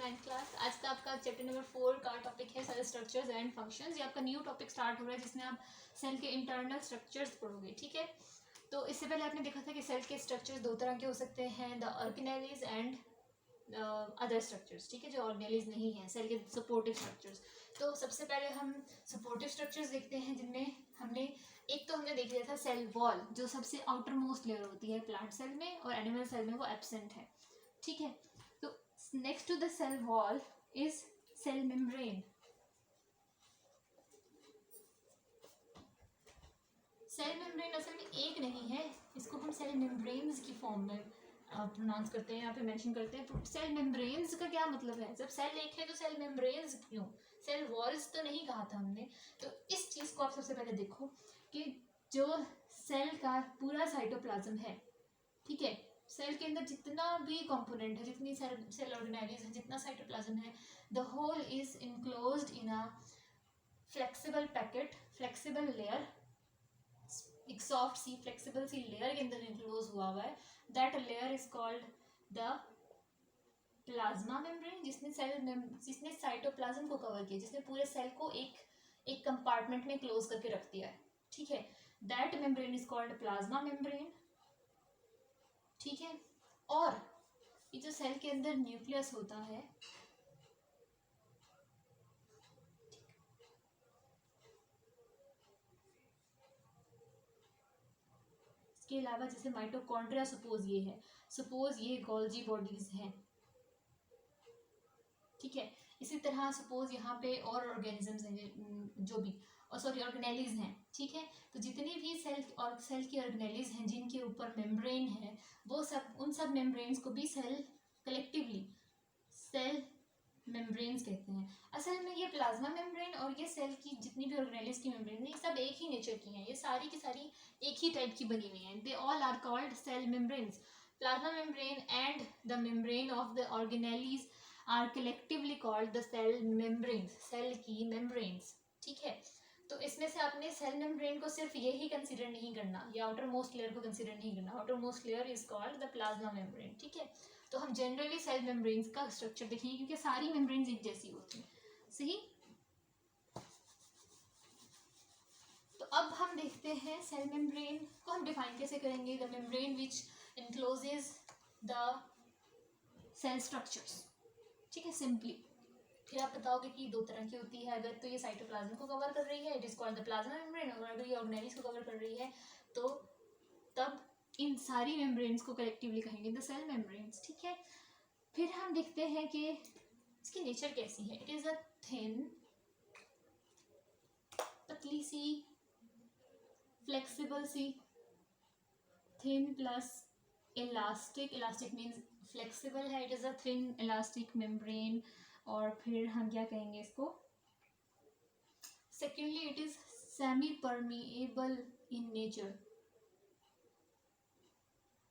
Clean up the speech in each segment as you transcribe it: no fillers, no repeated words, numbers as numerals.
9th class. आज का आपका चैप्टर नंबर 4 का टॉपिक है सेल स्ट्रक्चर्स एंड फंक्शंस। ये आपका न्यू टॉपिक स्टार्ट हो रहा है जिसमें आप सेल के इंटरनल स्ट्रक्चर्स पढ़ोगे, ठीक है। तो इससे पहले आपने देखा था कि सेल के स्ट्रक्चर्स दो तरह के हो सकते हैं, the organelles and other structures, ठीक है, जो ऑर्गेनेलीज नहीं है, सेल के सपोर्टिव स्ट्रक्चर्स। तो सबसे पहले हम सपोर्टिव स्ट्रक्चर्स देखते हैं, जिनमें हमने देख लिया था सेल वॉल, जो सबसे आउटर मोस्ट लेयर होती है प्लांट सेल में, और एनिमल सेल में वो एब्सेंट है, ठीक है। तो next to the cell wall is cell membrane. Cell membrane असल में एक नहीं है, इसको हम सेल मेम्ब्रेन्स की फॉर्म में प्रोनाउंस करते हैं, यहाँ पे मेंशन करते हैं। तो सेल मेम्ब्रेन्स का क्या मतलब है? जब सेल एक है तो सेल मेम्ब्रेन्स क्यों? सेल वॉल्स तो नहीं कहा था हमने। तो इस चीज़ को आप सबसे पहले देखो कि जो सेल का पूरा साइटोप्लाज्म है, ठीक है, सेल के अंदर जितना भी कंपोनेंट है, जितनी सेल ऑर्गेनेलीज है, जितना साइटोप्लाज्म है, the whole is enclosed in a flexible packet, flexible layer, एक सॉफ्ट सी फ्लेक्सिबल सी लेयर के अंदर इनक्लोज हुआ है। That layer is called the plasma membrane, जिसने साइटोप्लाज्म को कवर किया, जिसने पूरे सेल को एक कंपार्टमेंट में क्लोज करके रख दिया है, ठीक है। That membrane is called plasma membrane, ठीक है। और ये जो सेल के अंदर न्यूक्लियस होता है, इसके अलावा जैसे माइटोकॉन्ड्रिया, सपोज ये गोल्जी बॉडीज हैं, ठीक है। इसी तरह सपोज यहाँ पे और ऑर्गेनिजम्स हैं, जो भी ऑर्गेनेलीज हैं, ठीक है। तो जितनी भी सेल की ऑर्गेनेलीज हैं जिनके ऊपर मेम्ब्रेन है, वो सब, उन सब मेम्ब्रेन्स को भी सेल कलेक्टिवली सेल मेम्ब्रेन्स कहते हैं। असल में ये प्लाज्मा मेम्ब्रेन और ये सेल की जितनी भी ऑर्गेनेलीज की मेम्ब्रेन है, ये सब एक ही नेचर की हैं, ये सारी की सारी एक ही टाइप की बनी हुई हैं। They all are called cell membranes. Plasma membrane and the membrane of the organelles are collectively called the cell membranes, cell की मेम्ब्रेन्स, ठीक है। तो इसमें से आपने सेल मेम्ब्रेन को सिर्फ यही कंसिडर नहीं करना, या आउटर मोस्ट लेयर को कंसिडर नहीं करना। Outer most layer is called the plasma membrane, ठीक है। तो हम जनरली सेल मेम्ब्रेन्स का स्ट्रक्चर देखेंगे क्योंकि सारी मेम्ब्रेन्स एक जैसी होती हैं, सही। तो अब हम देखते हैं सेल मेम्ब्रेन को हम डिफाइन कैसे करेंगे। The membrane which encloses the cell structures, ठीक है, सिंपली। फिर आप बताओगे कि दो तरह की होती है। अगर तो ये साइटोप्लाज्म को कवर कर रही है, it is called the plasma membrane, और अगर ये ऑर्गेनेलीज को कवर कर रही है तो तब इन सारी मेम्ब्रेन्स को कलेक्टिवली कहेंगे द सेल मेम्ब्रेन्स, ठीक है। फिर हम देखते हैं कि इसकी नेचर कैसी है। इट इज अ थिन, पतली सी, फ्लेक्सिबल सी, thin plus elastic means flexible है। It is a thin elastic membrane. और फिर हम क्या कहेंगे इसको, secondly it is semipermeable in nature.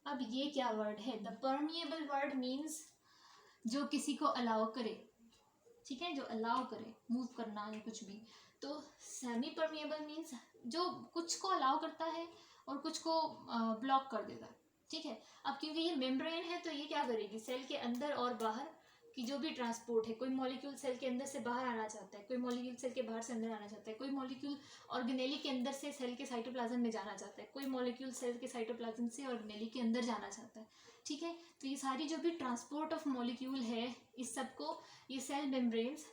अब ये क्या वर्ड है? द परमिएबल वर्ड मीन्स जो किसी को अलाउ करे, ठीक है, जो अलाउ करे मूव करना या कुछ भी। तो सेमी परमिएबल मीन्स जो कुछ को अलाउ करता है और कुछ को ब्लॉक कर देता है, ठीक है। अब क्योंकि ये मेम्ब्रेन है तो ये क्या करेगी, सेल के अंदर और बाहर कि जो भी ट्रांसपोर्ट है, कोई मॉलिक्यूल सेल के अंदर से बाहर आना चाहता है, कोई मॉलिक्यूल सेल के बाहर से अंदर आना चाहता है, कोई मॉलिक्यूल ऑर्गेनेली के अंदर से सेल के साइटोप्लाज्म में जाना चाहता है, कोई मॉलिक्यूल सेल के साइटोप्लाज्म से ऑर्गेनेली के अंदर जाना चाहता है, ठीक है। तो ये सारी जो भी ट्रांसपोर्ट ऑफ मॉलिक्यूल है, इस सबको ये सेल मेम्ब्रेन्स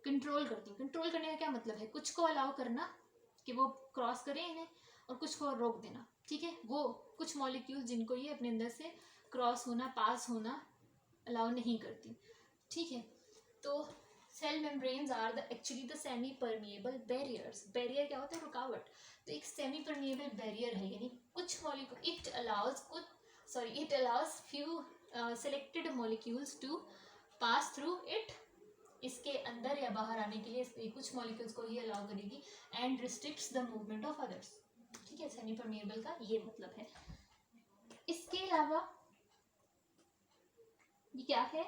कंट्रोल करती है। कंट्रोल करने का क्या मतलब है? कुछ को अलाउ करना कि वो क्रॉस करें इन्हें, और कुछ को रोक देना, ठीक है। वो कुछ मॉलिक्यूल जिनको ये अपने अंदर से क्रॉस होना, पास होना अलाउ नहीं करती, ठीक है। तो cell membranes are the actually the semi permeable barriers. Barrier क्या होता है? रुकावट। तो एक सेमी परमिएबल बैरियर है, यानी कुछ molecule, it allows few selected molecules to pass through it, इसके अंदर या बाहर आने के लिए कुछ मॉलिक्यूल्स को ही अलाउ करेगी, and restricts the movement of others, ठीक है। सेमी परमिएबल का ये मतलब है। इसके अलावा ये क्या है?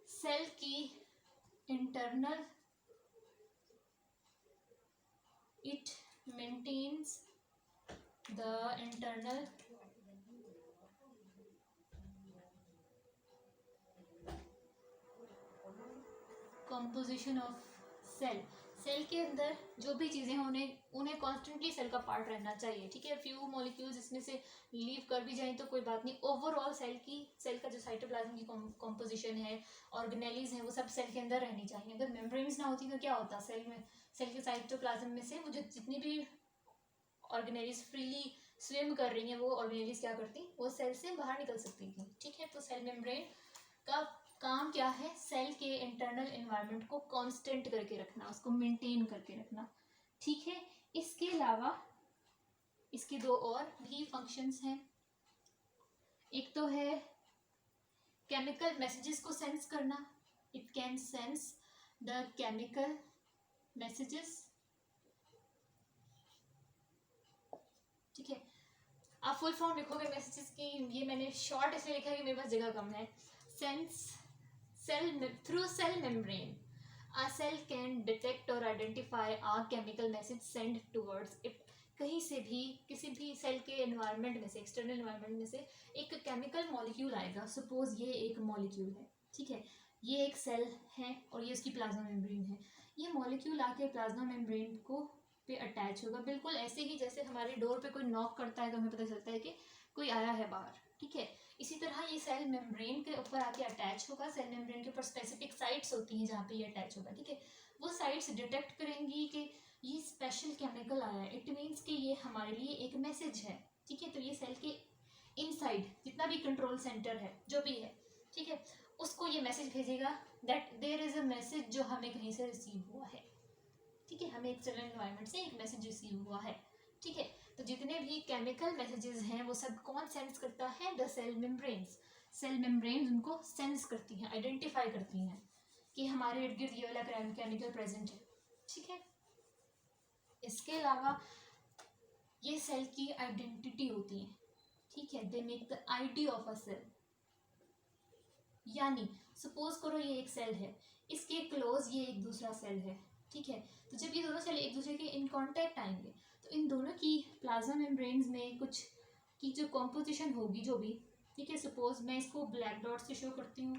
सेल की internal, it maintains the internal composition of cell, cell के अंदर जो भी चीज़ें हैं उन्हें कॉन्स्टेंटली सेल का पार्ट रहना चाहिए, ठीक है। फ्यू मॉलिक्यूल्स इसमें से लीव कर भी जाएं तो कोई बात नहीं, ओवरऑल सेल का जो साइटोप्लाज्म की कॉम्पोजिशन है, ऑर्गेनेलीज हैं, वो सब सेल के अंदर रहनी चाहिए। अगर मेम्ब्रेन्स ना होती तो क्या होता, सेल के साइटोप्लाज्म में से वो जो जितनी भी ऑर्गेनेलीज फ्रीली स्विम कर रही हैं, वो ऑर्गेनेलीज क्या करती, वो सेल से बाहर निकल सकती थी, ठीक है। तो सेल मेम्ब्रेन का काम क्या है, सेल के इंटरनल एनवायरनमेंट को कांस्टेंट करके रखना, उसको मेंटेन करके रखना, ठीक है। इसके अलावा इसके दो और भी फंक्शंस हैं। एक तो है केमिकल मैसेजेस को सेंस करना, it can sense the chemical messages, ठीक है। आप फुल फॉर्म लिखोगे मैसेजेस की, ये मैंने शॉर्ट इसलिए लिखा है कि मेरे पास जगह कम है। Sense cell through cell membrane a cell can detect or identify a chemical message sent towards it। कहीं से भी किसी भी सेल के एनवायरनमेंट में से, एक्सटर्नल एनवायरनमेंट में से एक केमिकल मॉलिक्यूल आएगा। सपोज ये एक मॉलिक्यूल है, ठीक है, ये एक सेल है और ये उसकी प्लाज्मा मेम्ब्रेन है। ये मॉलिक्यूल आके प्लाज्मा मेम्ब्रेन को पे अटैच होगा, बिल्कुल ऐसे ही जैसे हमारे डोर पे कोई नॉक करता है तो हमें पता चलता है कि कोई आया है बाहर, ठीक है। इसी तरह ये सेल मेम्ब्रेन के ऊपर आके अटैच होगा। सेल मेम्ब्रेन के ऊपर स्पेसिफिक साइट्स होती हैं जहाँ पे ये अटैच होगा, ठीक है। वो साइट्स डिटेक्ट करेंगी कि ये स्पेशल केमिकल आया है, इट मीन्स कि ये हमारे लिए एक मैसेज है, ठीक है। तो ये सेल के इनसाइड जितना भी कंट्रोल सेंटर है, जो भी है, ठीक है, उसको ये मैसेज भेजेगा that there is a message जो हमें कहीं से रिसीव हुआ है, ठीक है। हमें एक्सटर्नल एनवायरनमेंट से एक मैसेज रिसीव हुआ है, ठीक है। तो जितने भी केमिकल मैसेजेस हैं वो सब कौन सेंस करता है, the cell membranes. Cell membranes उनको सेंस करती हैं, आइडेंटिफाई करती हैं कि हमारे इर्द गिर्द ये वाला केमिकल प्रेजेंट है, ठीक है। इसके अलावा ये सेल की आइडेंटिटी होती है, ठीक है, they make the ID of a cell. यानी सपोज करो ये एक सेल है, इसके क्लोज ये एक दूसरा सेल है, ठीक है। तो जब ये दोनों सेल एक दूसरे के इन कांटेक्ट आएंगे तो इन दोनों की प्लाज्मा मेम्ब्रेन्स में कुछ की जो कॉम्पोजिशन होगी, जो भी, ठीक है। सपोज मैं इसको ब्लैक डॉट से शो करती हूँ,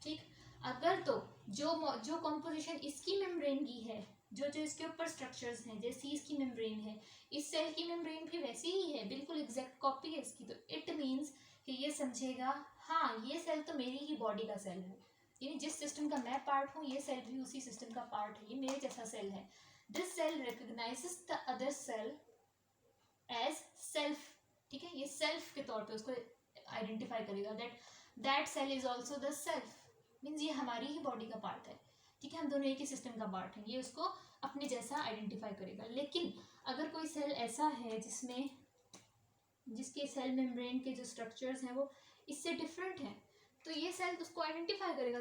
ठीक। अगर तो जो कॉम्पोजिशन इसकी मेम्ब्रेन की है, जो इसके ऊपर स्ट्रक्चर्स हैं, जैसी इसकी मेम्ब्रेन है, इस सेल की मेम्ब्रेन भी वैसी ही है, बिल्कुल एग्जैक्ट कॉपी है इसकी, तो इट मीन्स कि ये समझेगा हाँ ये सेल तो मेरी ही बॉडी का सेल है, यानी जिस सिस्टम का मैं पार्ट हूँ ये सेल भी उसी सिस्टम का पार्ट है, ये मेरे जैसा सेल है। This cell recognises the other cell as self, ठीक है। ये सेल्फ के तौर पे उसको आइडेंटिफाई करेगा that cell is also the self, means ये हमारी ही बॉडी का पार्ट है, ठीक है। हम दोनों एक ही सिस्टम का पार्ट है, ये उसको अपने जैसा आइडेंटिफाई करेगा। लेकिन अगर कोई सेल ऐसा है जिसके सेल मेम्ब्रेन के जो स्ट्रक्चर्स हैं वो इससे डिफरेंट हैं, तो ये सेल उसको आइडेंटिफाई करेगा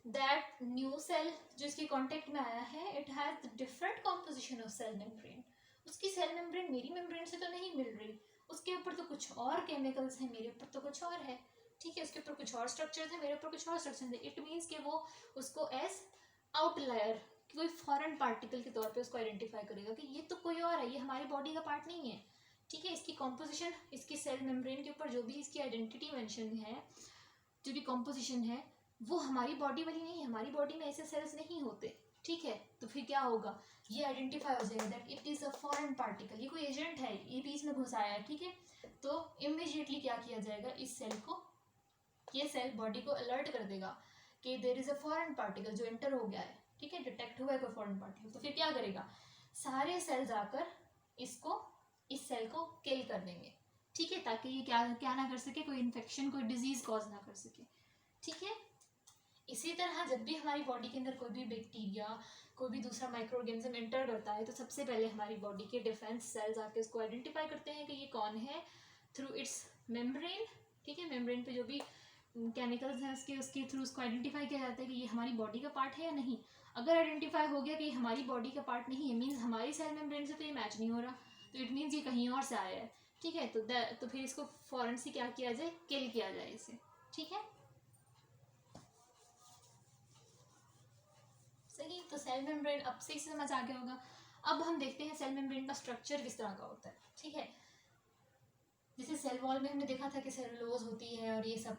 दैट न्यू सेल जो इसके कांटेक्ट में आया है, it has different composition of cell membrane. उसकी सेल मेम्ब्रेन मेरी मेम्ब्रेन से तो नहीं मिल रही, उसके ऊपर तो कुछ और केमिकल्स हैं, मेरे ऊपर तो कुछ और है, ठीक है। उसके ऊपर कुछ और स्ट्रक्चर्स हैं, मेरे ऊपर कुछ और स्ट्रक्चर्स हैं। इट मीन्स कि वो उसको एज आउटलायर, कोई फॉरेन पार्टिकल के तौर पे उसको आइडेंटिफाई करेगा कि ये तो कोई और है, ये हमारी बॉडी का पार्ट नहीं है, ठीक है। इसकी कॉम्पोजिशन, इसकी सेल मेम्ब्रेन के ऊपर जो भी इसकी आइडेंटिटी मेंशन है, जो भी कॉम्पोजिशन है, वो हमारी बॉडी वाली नहीं है, हमारी बॉडी में ऐसे सेल्स नहीं होते, ठीक है। तो फिर क्या होगा, ये आइडेंटिफाई हो जाएगा that it is a foreign particle, ये कोई एजेंट है, ये बीच में घुस आया है, ठीक है। तो इमीडिएटली क्या किया जाएगा, इस सेल को, ये सेल बॉडी को अलर्ट कर देगा कि there is a foreign particle जो एंटर हो गया है, ठीक है, डिटेक्ट हुआ है कोई फॉरेन पार्टिकल। तो फिर क्या करेगा, सारे सेल्स आकर इस सेल को किल कर देंगे, ठीक है, ताकि ये क्या ना कर सके, कोई इन्फेक्शन, कोई डिजीज कॉज ना कर सके, ठीक है। इसी तरह जब भी हमारी बॉडी के अंदर कोई भी बैक्टीरिया, कोई भी दूसरा माइक्रो ऑर्गेनिज्म एंटर करता है, तो सबसे पहले हमारी बॉडी के डिफेंस सेल्स आके इसको आइडेंटिफाई करते हैं कि ये कौन है, थ्रू इट्स मेम्ब्रेन, ठीक है। मेम्ब्रेन पे जो भी केमिकल्स हैं उसके थ्रू उसको आइडेंटिफाई किया जाता है कि ये हमारी बॉडी का पार्ट है या नहीं। अगर आइडेंटिफाई हो गया कि ये हमारी बॉडी का पार्ट नहीं है, मीन्स हमारी सेल मेम्ब्रेन से तो ये मैच नहीं हो रहा, तो इट मीन्स ये कहीं और से आया है, ठीक है। तो फिर इसको फौरन से क्या किया जाए, किल किया जाए इसे, ठीक है। सही, तो सेल मेम्ब्रेन अब से समझ आ गया होगा। अब हम देखते हैं सेल मेम्ब्रेन का स्ट्रक्चर किस तरह का होता है, ठीक है। जैसे सेल वॉल में हमने देखा था कि सेलुलोज होती है और ये सब,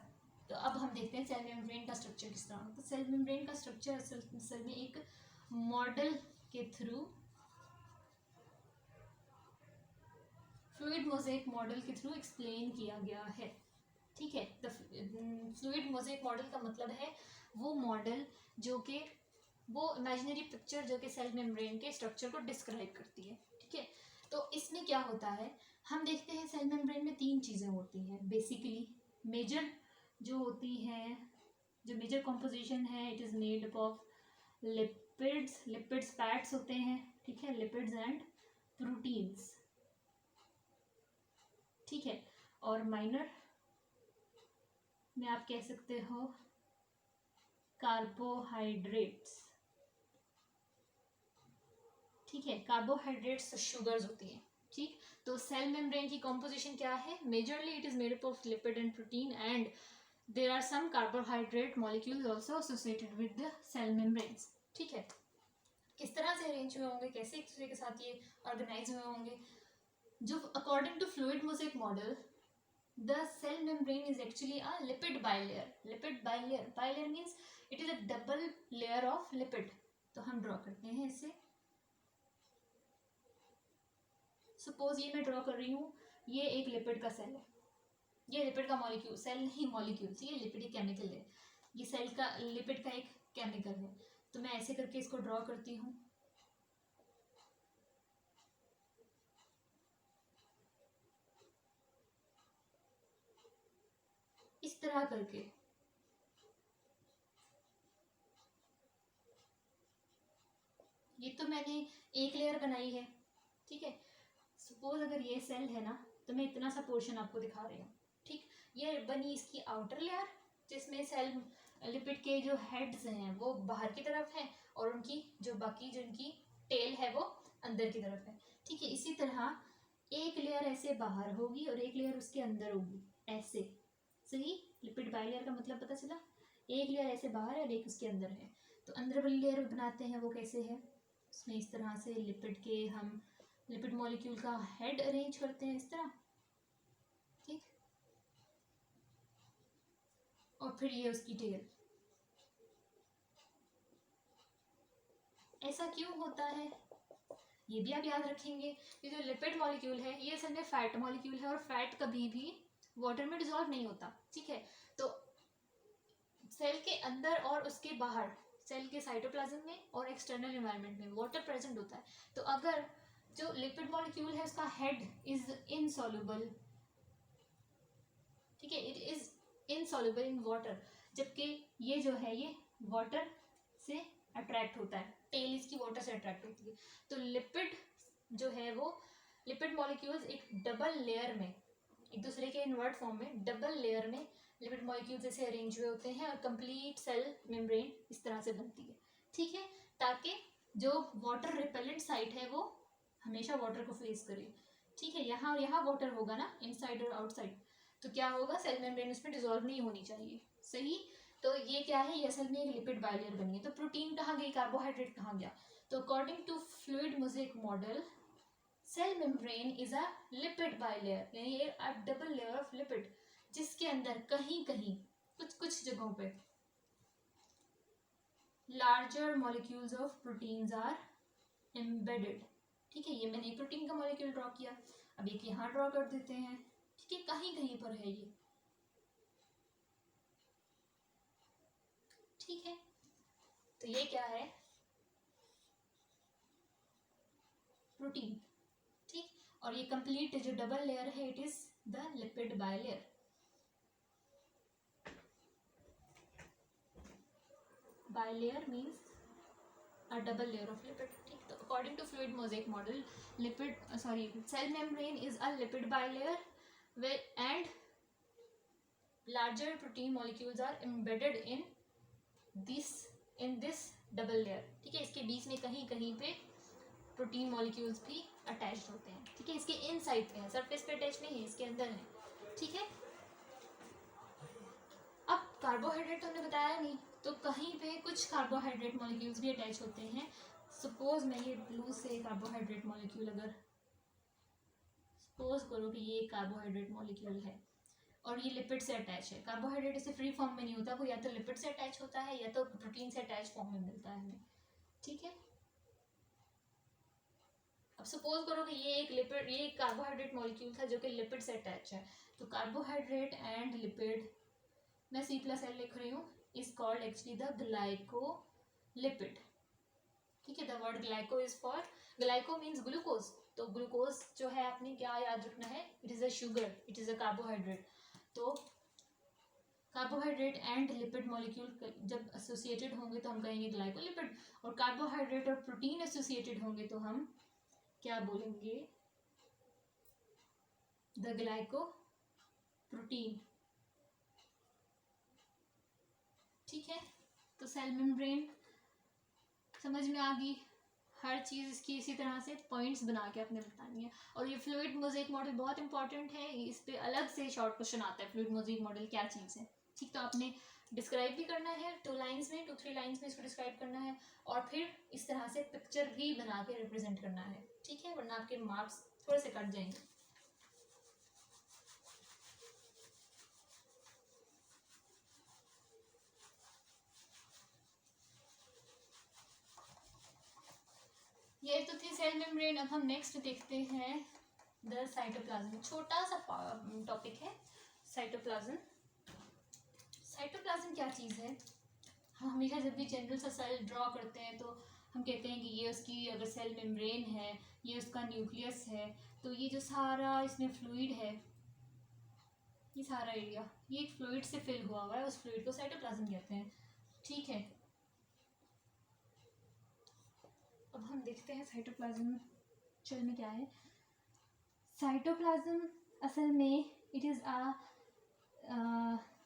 तो अब हम देखते हैं सेल मेम्ब्रेन का स्ट्रक्चर किस तरह। तो सेल मेम्ब्रेन का स्ट्रक्चर असल में एक मॉडल के थ्रू, फ्लूइड मोज़ेक मॉडल के थ्रू एक्सप्लेन किया गया है। ठीक है, द फ्लूइड मोज़ेक मॉडल का मतलब है वो मॉडल जो कि वो इमेजिनरी पिक्चर जो कि सेल मेम्ब्रेन के स्ट्रक्चर को डिस्क्राइब करती है। ठीक है, तो इसमें क्या होता है, हम देखते हैं सेल मेम्ब्रेन में 3 चीज़ें होती हैं बेसिकली। मेजर जो होती हैं, जो मेजर कॉम्पोजिशन है, it is made up of lipids fats होते हैं। ठीक है, लिपिड्स एंड प्रोटीन्स। ठीक है, और माइनर में आप कह सकते हो कार्बोहाइड्रेट्स। ठीक है, कार्बोहाइड्रेट्स शुगर्स होती हैं। ठीक, तो सेल मेम्ब्रेन की कॉम्पोजिशन क्या है, majorly it is made up of lipid and protein and there are some carbohydrate molecules also associated with the cell membranes. ठीक है, किस तरह से अरेंज हुए होंगे, कैसे एक दूसरे के साथ ये ऑर्गेनाइज हुए होंगे, जो according to fluid mosaic model the cell membrane is actually a lipid bilayer. Bilayer means it is a double layer of lipid. तो हम ड्रॉ करते हैं इसे। सपोज ये मैं ड्रॉ कर रही हूँ, ये एक लिपिड का सेल है, ये लिपिड का मॉलिक्यूल, सेल नहीं मॉलिक्यूल, ये लिपिड एक केमिकल है, ये सेल का लिपिड का एक केमिकल है। तो मैं ऐसे करके इसको ड्रॉ करती हूँ। इस तरह करके ये तो मैंने एक लेयर बनाई है। ठीक है, सपोज अगर ये सेल है ना, तो मैं इतना सा पोर्शन आपको दिखा रही हूँ। ठीक, ये बनी इसकी आउटर लेयर, जिसमें सेल लिपिड के जो हेड्स हैं वो बाहर की तरफ हैं और उनकी जो बाकी जो इनकी टेल है वो अंदर की तरफ है। ठीक है, इसी तरह एक लेयर ऐसे बाहर होगी और एक लेयर उसके अंदर होगी, ऐसे। सही, लिपिड बाइलेयर का मतलब पता चला, एक लेयर ऐसे बाहर है और एक उसके अंदर है। तो अंदर वाली लेयर बनाते हैं वो कैसे है, उसमें इस तरह से लिपिड के हम लिपिड मॉलिक्यूल का हेड अरेंज करते हैं इस तरह। ठीक, और फिर ये उसकी टेल। ऐसा क्यों होता है ये भी आप याद रखेंगे। ये जो लिपिड मॉलिक्यूल है ये असल में फैट मॉलिक्यूल है और फैट कभी भी वाटर में डिसॉल्व नहीं होता। ठीक है, तो सेल के अंदर और उसके बाहर, सेल के साइटोप्लाज्म में और एक्सटर्नल एनवायरनमेंट में वाटर प्रेजेंट होता है। तो अगर जो लिपिड मॉलिक्यूल है उसका हेड इज इनसॉल्युबल, ठीक है, it is insoluble in water, जबकि ये जो है ये वाटर से अट्रैक्ट होता है, टेल इसकी वाटर से अट्रैक्ट होती है। तो लिपिड जो है वो लिपिड मॉलिक्यूल्स एक डबल लेयर में, एक दूसरे के इनवर्ट फॉर्म में डबल लेयर में लिपिड मॉलिक्यूल्स ऐसे अरेंज हुए होते हैं और कंप्लीट सेल मेम्ब्रेन इस तरह से बनती है। ठीक है, ताकि जो वाटर रिपेलेंट साइट है वो हमेशा वाटर को फेस करे। ठीक है, यहाँ और यहाँ वाटर होगा ना, इनसाइड और आउटसाइड, तो क्या होगा, सेल मेम्ब्रेन इसमें डिसॉल्व नहीं होनी चाहिए। सही, तो ये क्या है, ये असल में एक लिपिड बाइलेयर बनी है। तो प्रोटीन कहाँ गई, कार्बोहाइड्रेट कहाँ गया। तो according to fluid mosaic model cell membrane is a lipid bilayer, यानी a double layer of lipid, जिसके अंदर कहीं कहीं कुछ कुछ जगहों पे larger molecules of proteins are embedded. ठीक है, ये मैंने प्रोटीन का मॉलिक्यूल ड्रॉ किया, अब एक यहाँ ड्रॉ कर देते हैं। ठीक है, कहीं कहीं पर है ये। ठीक है, तो ये क्या है, प्रोटीन। ठीक, और ये कंप्लीट जो डबल लेयर है it is the lipid bilayer. Bilayer means a double layer of lipid. ठीक, तो according to fluid mosaic model cell membrane is a lipid bilayer and larger protein molecules are embedded in this double layer. ठीक है, इसके बीच में कहीं कहीं पे protein molecules भी अटैच होते हैं। ठीक है, इसके इनसाइड पे है, सरफेस पे अटैच नहीं है, इसके अंदर है। ठीक है, अब कार्बोहाइड्रेट तो हमने बताया नहीं, तो कहीं पे कुछ कार्बोहाइड्रेट मॉलिक्यूल्स भी अटैच होते हैं। सपोज मैं ये ब्लू से कार्बोहाइड्रेट मॉलिक्यूल, अगर सपोज करो कि ये कार्बोहाइड्रेट मॉलिक्यूल है और ये लिपिड से अटैच है। कार्बोहाइड्रेट इसे फ्री फॉर्म में नहीं होता, वो या तो लिपिड से अटैच होता है या तो प्रोटीन से अटैच फॉर्म में मिलता है हमें, ठीक है। अब सपोज करो कि ये एक लिपिड, ये एक कार्बोहाइड्रेट मॉलिक्यूल था जो कि लिपिड से अटैच है, तो कार्बोहाइड्रेट एंड लिपिड, मैं C+L लिख रही हूँ, is called actually the glycolipid, ठीक है। The word glyco is for, glyco means glucose, तो ग्लूकोज जो है आपने क्या याद रखना है, it is a sugar, it is a carbohydrate. तो कार्बोहाइड्रेट एंड लिपिड मॉलिक्यूल जब एसोसिएटेड होंगे तो हम कहेंगे ग्लाइकोलिपिड, और कार्बोहाइड्रेट और प्रोटीन एसोसिएटेड होंगे तो हम क्या बोलेंगे, द ग्लाइको प्रोटीन, ठीक है। तो सेल मेम्ब्रेन समझ में आ गई, हर चीज़ इसकी इसी तरह से पॉइंट्स बना के आपने बतानी है। और ये फ्लूइड मोज़ेक मॉडल बहुत इंपॉर्टेंट है, इस पे अलग से शॉर्ट क्वेश्चन आता है, फ्लूइड मोज़ेक मॉडल क्या चीज़ है, ठीक। तो आपने डिस्क्राइब भी करना है 2 लाइन्स में, 2-3 लाइन्स में इसको डिस्क्राइब करना है, और फिर इस तरह से पिक्चर भी बना के रिप्रेजेंट करना है, ठीक है, वरना आपके मार्क्स थोड़े से कट जाएंगे। ये तो थी सेल मेम्ब्रेन। अब हम नेक्स्ट देखते हैं द साइटोप्लाज्म, छोटा सा टॉपिक है साइटोप्लाज्म। साइटोप्लाज्म क्या चीज़ है, हम हमेशा जब भी जनरल सा सेल ड्रॉ करते हैं तो हम कहते हैं कि ये उसकी अगर सेल मेम्ब्रेन है, ये उसका न्यूक्लियस है, तो ये जो सारा इसमें फ्लूइड है, ये सारा एरिया ये एक फ्लूइड से फिल हुआ है, उस फ्लूइड को साइटोप्लाज्म कहते हैं, ठीक है। अब हम देखते हैं साइटोप्लाज्म चल में क्या है। साइटोप्लाज्म असल में इट इज़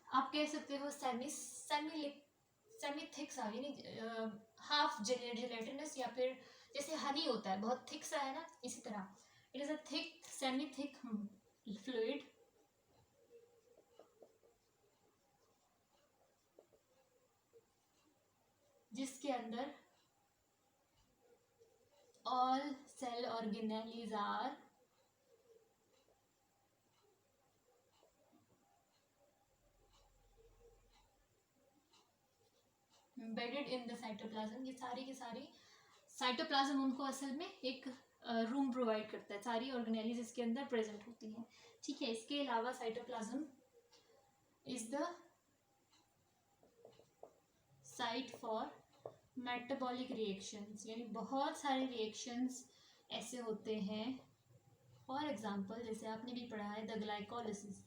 आप कह सकते हो सेमी थिक सा, यानी हाफ जेलेटिनस, या फिर जैसे हनी होता है बहुत थिक सा है ना, इसी तरह it is a thick semi thick fluid जिसके अंदर all cell organelles are embedded in the cytoplasm। ये सारी की सारी साइटोप्लाज्म उनको असल में एक रूम प्रोवाइड करता है, सारी ऑर्गेनेलीज इसके अंदर प्रेजेंट होती हैं, ठीक है। इसके अलावा cytoplasm is the site for metabolic reactions, यानी बहुत सारे रिएक्शंस ऐसे होते हैं, फॉर एग्जांपल जैसे आपने भी पढ़ा है द ग्लाइकोलिसिस,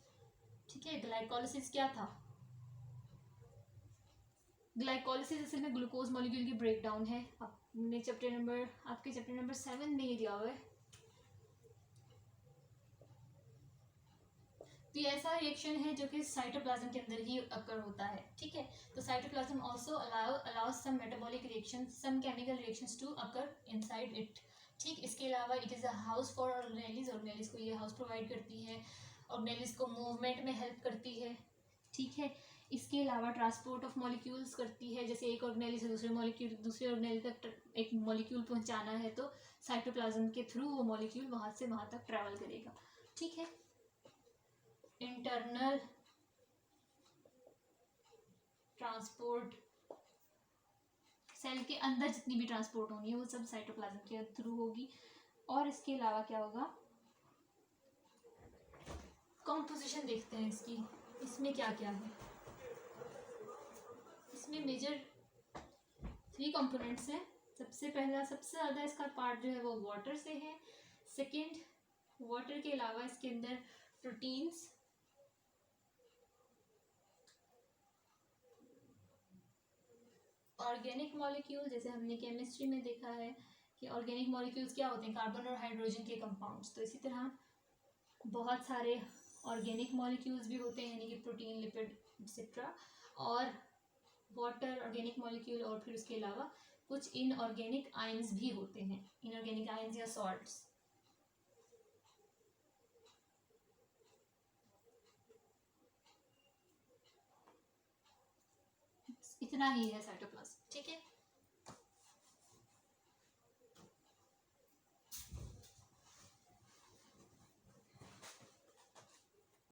ठीक है। ग्लाइकोलिसिस क्या था, ग्लाइकोलिसिस असल में ग्लूकोज मॉलिक्यूल की ब्रेकडाउन है, आपने आपके चैप्टर नंबर 7 में ये दिया हुआ है। तो ये ऐसा रिएक्शन है जो कि साइटोप्लाज्म के अंदर ही अकर होता है, ठीक है। तो cytoplasm also allows some metabolic reaction, some chemical reactions to occur inside it, ठीक। इसके अलावा it is a house for organelles, organelles को ये हाउस प्रोवाइड करती है, ऑर्गेनेलीज को मूवमेंट में हेल्प करती है, ठीक है। इसके अलावा ट्रांसपोर्ट ऑफ मॉलिक्यूल्स करती है, जैसे एक ऑर्गेनेली से दूसरे ऑर्गेनेली तक एक मॉलिक्यूल पहुंचाना है तो साइटोप्लाज्म के थ्रू वो मॉलिक्यूल वहां से वहां तक ट्रैवल करेगा, ठीक है। इंटरनल ट्रांसपोर्ट, सेल के अंदर जितनी भी ट्रांसपोर्ट होनी है वो सब साइटोप्लाज्म के थ्रू होगी। और इसके अलावा क्या होगा, कॉम्पोजिशन देखते हैं इसकी, इसमें क्या क्या है। इसमें मेजर 3 कंपोनेंट्स हैं। सबसे पहला, सबसे ज़्यादा इसका पार्ट जो है वो वाटर से है। सेकंड, वाटर के अलावा इसके अंदर प्रोटीन्स, ऑर्गेनिक मॉलिक्यूल, जैसे हमने केमिस्ट्री में देखा है कि ऑर्गेनिक मॉलिक्यूल्स क्या होते हैं, कार्बन और हाइड्रोजन के कंपाउंड्स, तो इसी तरह बहुत सारे ऑर्गेनिक मॉलिक्यूल्स भी होते हैं, यानी कि प्रोटीन, लिपिड एक्सेट्रा, और वाटर ऑर्गेनिक मॉलिक्यूल, और फिर उसके अलावा कुछ इनऑर्गेनिक आयंस भी होते हैं, इनऑर्गेनिक आयंस या सॉल्ट्स। इतना ही है साइटोप्लाज्म, ठीक है।